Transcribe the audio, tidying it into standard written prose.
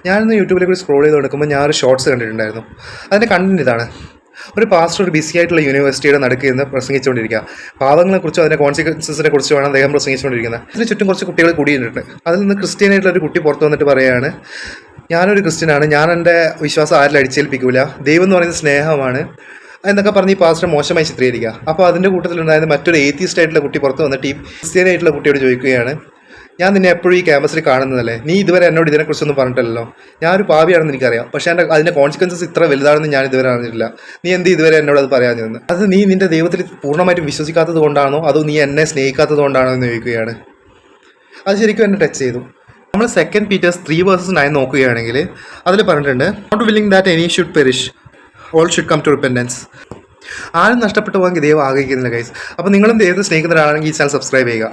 ഞാനിന്ന് യൂട്യൂബിലേക്ക് സ്ക്രോൾ ചെയ്ത് കൊടുക്കുമ്പോൾ ഞാനൊരു ഷോർട്സ് കണ്ടിട്ടുണ്ടായിരുന്നു. അതിൻ്റെ കണ്ടന്റ് ഇതാണ്: ഒരു പാസ്റ്റർ ഒരു ബിസി ആയിട്ടുള്ള യൂണിവേഴ്സിറ്റിയുടെ നടുക്ക് നിന്ന് പ്രസംഗിച്ചുകൊണ്ടിരിക്കുക. പാവങ്ങളെക്കുറിച്ചും അതിൻ്റെ കോൺസിക്വൻസസിനെ കുറിച്ചുമാണ് അദ്ദേഹം പ്രസംഗിച്ചുകൊണ്ടിരിക്കുന്നത്. ഇതിന് ചുറ്റും കുറച്ച് കുട്ടികൾ കൂടിയിട്ടുണ്ട്. അതിൽ നിന്ന് ക്രിസ്ത്യനായിട്ടുള്ള ഒരു കുട്ടി പുറത്ത് വന്നിട്ട് പറയുകയാണ്, ഞാനൊരു ക്രിസ്ത്യനാണ്, ഞാൻ എൻ്റെ വിശ്വാസം ആരിലും അടിച്ചേൽപ്പിക്കില്ല, ദൈവം എന്ന് പറയുന്നത് സ്നേഹമാണ് എന്നൊക്കെ പറഞ്ഞ് ഈ പാസ്റ്റർ മോശമായി ചിത്രീകരിക്കുക. അപ്പോൾ അതിൻ്റെ കൂട്ടത്തിലുണ്ടായിരുന്ന മറ്റൊരു ഏത്തിസ്റ്റ് ആയിട്ടുള്ള കുട്ടി പുറത്ത് വന്നിട്ട് ഈ ക്രിസ്ത്യാനായിട്ടുള്ള കുട്ടിയോട് ചോദിക്കുകയാണ്, ഞാൻ നിന്നെ എപ്പോഴും ഈ ക്യാമ്പസിൽ കാണുന്നതല്ലേ, നീ ഇതുവരെ എന്നോട് ഇതിനെക്കുറിച്ചൊന്നും പറഞ്ഞിട്ടില്ലല്ലോ, ഞാനൊരു പാപിയാണെന്ന് എനിക്കറിയാം, പക്ഷേ അതിൻ്റെ കോൺസിക്വൻസസ് ഇത്ര വലുതാണെന്ന് ഞാൻ ഇതുവരെ അറിഞ്ഞിട്ടില്ല, നീ എന്ത് ഇതുവരെ എന്നോട് അത് പറയാഞ്ഞതെന്ന്. അത് നീ നിൻ്റെ ദൈവത്തിൽ പൂർണ്ണമായിട്ടും വിശ്വസിക്കാത്തത് കൊണ്ടാണോ അതോ നീ എന്നെ സ്നേഹിക്കാത്തത് കൊണ്ടാണോ എന്ന് ചോദിക്കുകയാണ്. അത് ശരിക്കും എന്നെ ടച്ച് ചെയ്തു. നമ്മൾ 2 Peter 3:9 നോക്കുകയാണെങ്കിൽ അതിൽ പറഞ്ഞിട്ടുണ്ട്, not willing that any should perish, all should come to repentance. ആരും നഷ്ടപ്പെട്ടു പോകാൻ ദൈവം ആഗ്രഹിക്കുന്നില്ല ഗൈസ്. അപ്പോൾ നിങ്ങളും ദൈവത്തെ സ്നേഹിക്കുന്ന ഒരാളാണെങ്കിൽ ഈ ചാനൽ സബ്സ്ക്രൈബ് ചെയ്യുക.